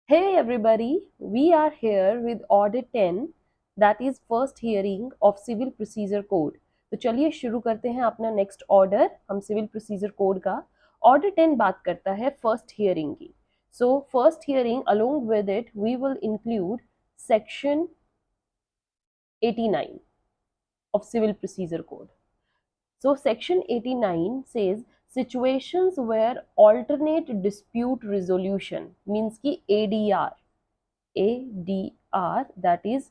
Hey everybody, we are here with Order 10, that is first hearing of Civil Procedure Code. तो चलिए शुरू करते हैं अपना नेक्स्ट ऑर्डर हम सिविल प्रोसीजर कोड का। ऑर्डर 10 बात करता है फर्स्ट हियरिंग की। So first hearing along with it we will include section 89 of Civil Procedure Code. So section 89 says situations where alternate dispute resolution means ki ADR, that is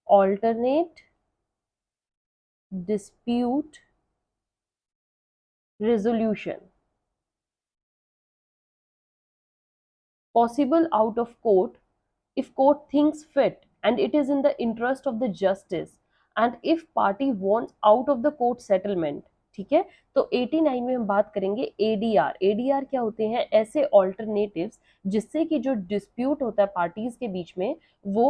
alternate dispute resolution, possible out of court if court thinks fit and it is in the interest of the justice and if party wants out of the court settlement। ठीक है, तो 89 में हम बात करेंगे ADR. ADR क्या होते हैं? ऐसे ऑल्टरनेटिव्स जिससे कि जो डिस्प्यूट होता है पार्टीज के बीच में वो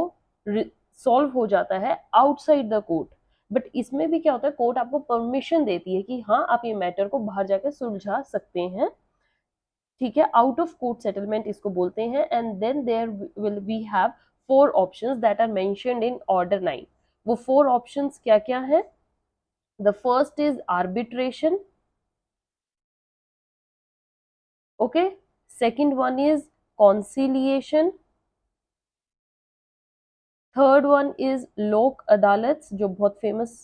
सॉल्व हो जाता है आउटसाइड द कोर्ट। बट इसमें भी क्या होता है, कोर्ट आपको परमिशन देती है कि हाँ आप ये मैटर को बाहर जाकर सुलझा सकते हैं। ठीक है, आउट ऑफ कोर्ट सेटलमेंट इसको बोलते हैं। And then there will we have four options that are mentioned in order 9। वो फोर ऑप्शंस क्या क्या है? The first is arbitration, okay. Second one is conciliation, third one is Lok Adalat जो बहुत famous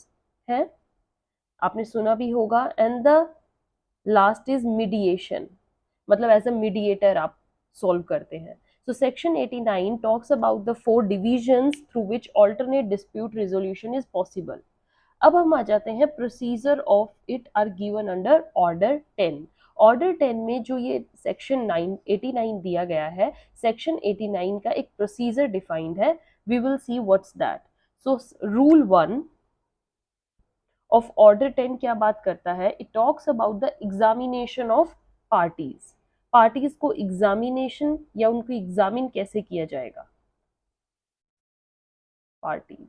है, आपने सुना भी होगा। And the last is mediation, मतलब एज अ मीडिएटर आप सॉल्व करते हैं। So section 89 talks about the four divisions through which alternate dispute resolution is possible. अब हम आ जाते हैं procedure of it are given under order 10। Order 10 में जो ये सेक्शन 89 दिया गया है, सेक्शन 89 का एक प्रोसीजर डिफाइंड है। We will see what's that. So rule 1 of order 10 क्या बात करता है? It talks about the examination of parties. Parties को एग्जामिनेशन या उनको एग्जामिन कैसे किया जाएगा? पार्टीज।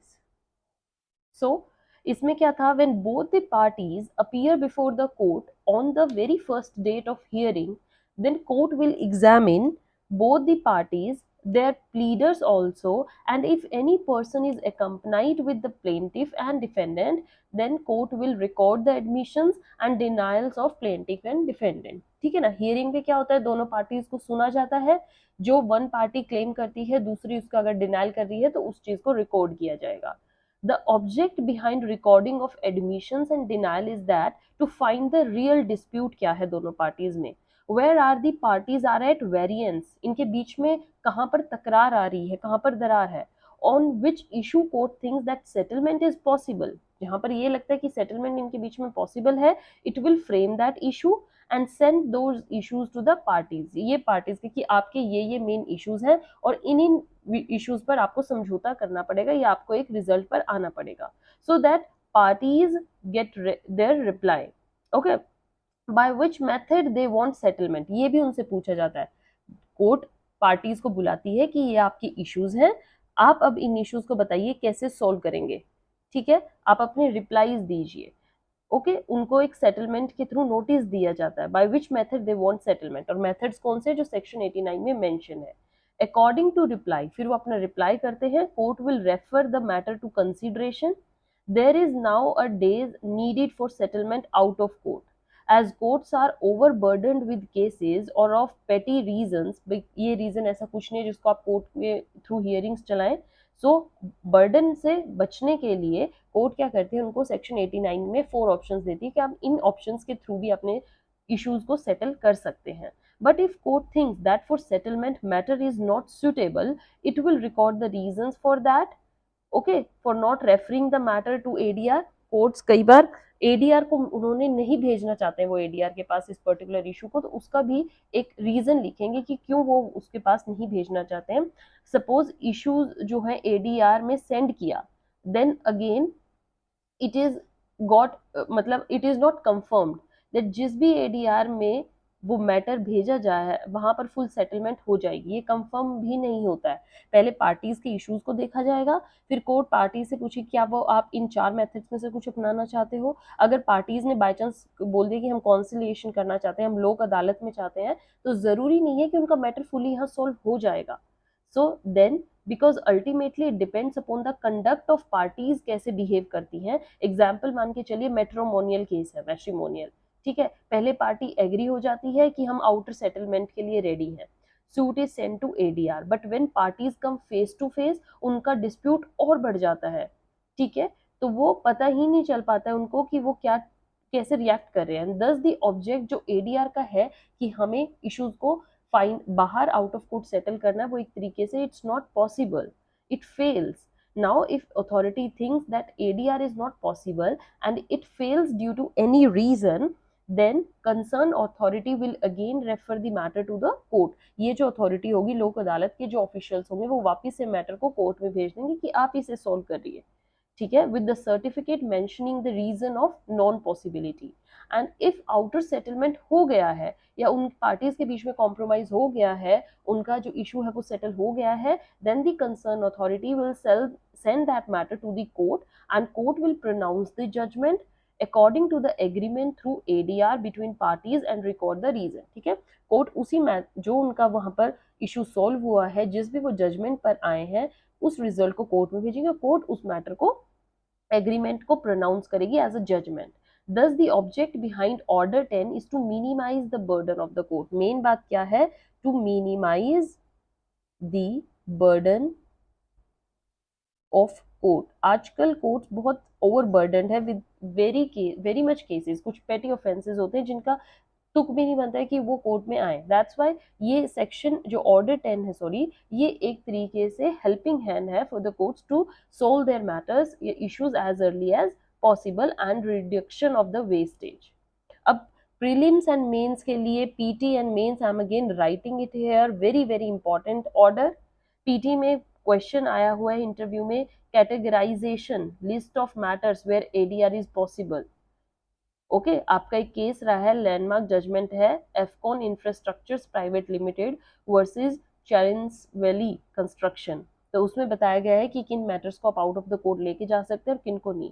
सो इसमें क्या था? When both the parties appear before the court on the very first date of hearing, then court will examine both the parties, their pleaders also, and if any person is accompanied with the plaintiff and defendant, then court will record the admissions and denials of plaintiff and defendant। ठीक है ना, hearing पे क्या होता है, दोनों parties को सुना जाता है। जो वन पार्टी क्लेम करती है दूसरी उसका अगर डिनाइल कर रही है तो उस चीज को रिकॉर्ड किया जाएगा। The object behind recording of admissions and denial is that to find the real dispute क्या है दोनों parties में। Where are the parties are at variance, इनके बीच में कहाँ पर तकरार आ रही है, कहाँ पर दरार है। On which issue court thinks that settlement is possible, जहाँ पर ये लगता है कि settlement इनके बीच में possible है, it will frame that issue and send those issues to the parties। ये parties के कि आपके ये main issues हैं और इन इश्यूज पर आपको समझौता करना पड़ेगा या आपको एक रिजल्ट पर आना पड़ेगा। So that parties get their reply, okay. By which method they want settlement, ये भी उनसे पूछा जाता है। कोर्ट पार्टीज को बुलाती है कि ये आपकी इश्यूज हैं, आप अब इन इश्यूज को बताइए कैसे सॉल्व करेंगे। ठीक है, आप अपने रिप्लाईज दीजिए, ओके। उनको एक सेटलमेंट के थ्रू नोटिस दिया जाता है। Bye which method they want settlement, और मेथड्स कौन से जो सेक्शन 89 में मेंशन है। अकॉर्डिंग टू रिप्लाई, फिर वो अपना रिप्लाई करते हैं। Court will refer the matter to consideration. There is nowadays needed for settlement out of court as courts are overburdened with cases or of petty reasons। ये reason ऐसा कुछ नहीं जिसको आप कोर्ट में through hearings चलाएं। सो burden से बचने के लिए कोर्ट क्या करती है, उनको सेक्शन 89 में फोर ऑप्शंस देती है कि आप इन ऑप्शंस के थ्रू भी अपने इश्यूज को सेटल कर सकते हैं। But if court thinks that for settlement matter is not suitable, it will record the reasons for that, okay, for not referring the matter to ADR. Courts कई बार ADR को उन्होंने नहीं भेजना चाहते हैं वो एडीआर के पास इस पर्टिकुलर इशू को, तो उसका भी एक रीजन लिखेंगे कि क्यों वो उसके पास नहीं भेजना चाहते हैं। सपोज इश्यूज जो है एडीआर में सेंड किया, then again it is got, मतलब it is not confirmed that जिस भी एडीआर में वो मैटर भेजा जाए वहां पर फुल सेटलमेंट हो जाएगी, ये कंफर्म भी नहीं होता है। पहले पार्टीज के इश्यूज को देखा जाएगा, फिर कोर्ट पार्टी से पूछे क्या वो आप इन चार मेथड्स में से कुछ अपनाना चाहते हो। अगर पार्टीज ने बाय चांस बोल दिया कि हम कॉन्सिलिएशन करना चाहते हैं, हम लोक अदालत में चाहते हैं, तो जरूरी नहीं है कि उनका मैटर फुली यहाँ सोल्व हो जाएगा। So then because ultimately it depends upon the conduct of parties कैसे बिहेव करती हैं. एग्जाम्पल मान के चलिए मैट्रिमोनियल केस है, मैट्रिमोनियल, ठीक है, पहले पार्टी एग्री हो जाती है कि हम आउटर सेटलमेंट के लिए रेडी हैं, suit is send to ADR, but when parties come face to face उनका डिस्प्यूट और बढ़ जाता है, ठीक है, तो वो पता ही नहीं चल पाता है उनको कि वो क्या कैसे रिएक्ट कर रहे हैं. दस द ऑब्जेक्ट जो एडीआर का है कि हमें इश्यूज को फाइन बाहर आउट ऑफ कोर्ट सेटल करना है, वो एक तरीके से it's not possible, it fails. Now if authority thinks that ADR is not possible and it fails due to any reason, then concern authority will again refer the matter to the court. ये जो authority होगी, लोक अदालत के जो officials होंगे, वो वापस से मैटर को कोर्ट में भेज देंगे कि आप इसे सॉल्व करिए, ठीक है, with the certificate mentioning the reason of non possibility. And if outer settlement हो गया है या उन पार्टीज के बीच में कॉम्प्रोमाइज हो गया है, उनका जो इशू है वो सेटल हो गया है, then the concern authority will send that matter to the court and court will pronounce the judgment according to the agreement through ADR between parties and record the reason. ठीक है, court उसी जो उनका वहां पर इशू सॉल्व हुआ है, जिस भी वो जजमेंट पर आए हैं, उस रिजल्ट को कोर्ट में भेजेंगे, कोर्ट उस मैटर को एग्रीमेंट को प्रोनाउंस करेगी as a judgement. Thus the object behind order 10 is to minimize the burden of the court. Main बात क्या है? To minimize the burden of court. आजकल कोर्ट बहुत ओवरबर्डन है विद वेरी मच केसेस. कुछ पेटी ऑफेंसेस होते हैं जिनका तुक भी नहीं बनता है कि वो कोर्ट में आए. दैट्स वाई ये सेक्शन जो ऑर्डर 10 है, सॉरी, ये एक तरीके से हेल्पिंग हैंड है for the courts to solve their matters, issues as early as possible and reduction of the wastage. अब प्रीलिम्स एंड मेंस के लिए PT and mains, I am again writing it here, very very important order. PT में question आया हुआ है interview में, categorisation list of matters where ADR is possible. Okay, आपका एक केस रहा है, लैंडमार्क जजमेंट है, Afcons infrastructures private limited versus चैरिंस वैली कंस्ट्रक्शन. तो उसमें बताया गया है कि किन मैटर्स को आप आउट ऑफ द कोर्ट लेके जा सकते हैं और किन को नहीं.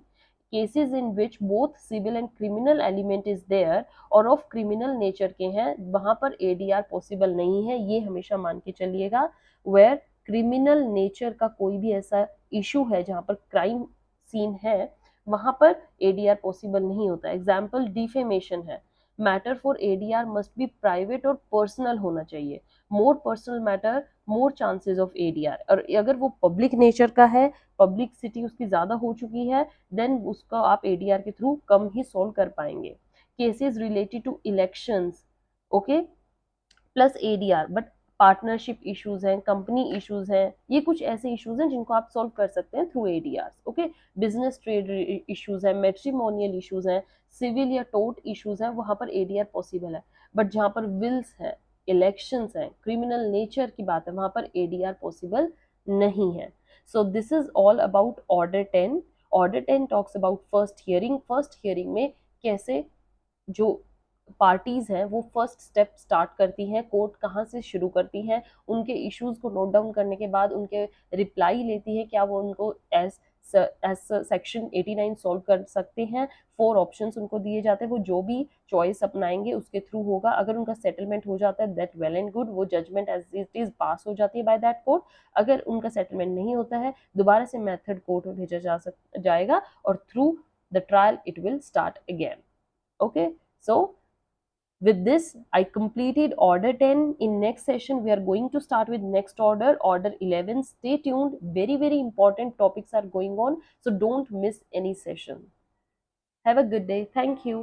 Cases in which both civil and criminal element is there और ऑफ क्रिमिनल नेचर के हैं, वहां पर एडीआर पॉसिबल नहीं है, ये हमेशा मान के चलिएगा. वेयर क्रिमिनल नेचर का कोई भी ऐसा इशू है जहां पर क्राइम सीन है, वहां पर एडीआर पॉसिबल नहीं होता. एग्जाम्पल डिफेमेशन है, matter for ADR must be private और पर्सनल होना चाहिए. More personal matter more chances of ADR. और अगर वो पब्लिक नेचर का है, पब्लिसिटी उसकी ज्यादा हो चुकी है, देन उसका आप एडीआर के थ्रू कम ही सॉल्व कर पाएंगे. Cases related to elections, okay, plus ADR, but partnership issues हैं, कंपनी इश्यूज हैं, ये कुछ ऐसे इश्यूज हैं जिनको आप सॉल्व कर सकते हैं through ADR. Okay, business trade issues हैं, मैट्रिमोनियल इश्यूज हैं, सिविल या टोर्ट इश्यूज हैं, वहां पर एडीआर पॉसिबल है. बट जहां पर विल्स है, इलेक्शंस हैं, क्रिमिनल नेचर की बात है, वहां पर एडीआर पॉसिबल नहीं है. So this is all about order 10. Order 10 talks about first hearing. First hearing में कैसे जो पार्टीज हैं वो फर्स्ट स्टेप स्टार्ट करती हैं, कोर्ट कहाँ से शुरू करती हैं, उनके इश्यूज को नोट डाउन करने के बाद उनके रिप्लाई लेती है, क्या वो उनको एज सेक्शन 89 सॉल्व कर सकते हैं. 4 ऑप्शंस उनको दिए जाते हैं, वो जो भी चॉइस अपनाएंगे उसके थ्रू होगा. अगर उनका सेटलमेंट हो जाता है दैट वेल एंड गुड, वो judgement as it is pass हो जाती है बाय दैट कोर्ट. अगर उनका सेटलमेंट नहीं होता है, दोबारा से मेथड कोर्ट में भेजा जाएगा और through the trial it will start again. Okay, so with this I completed order 10. In next session we are going to start with next order, order 11. Stay tuned, very very important topics are going on, so don't miss any session. Have a good day. Thank you.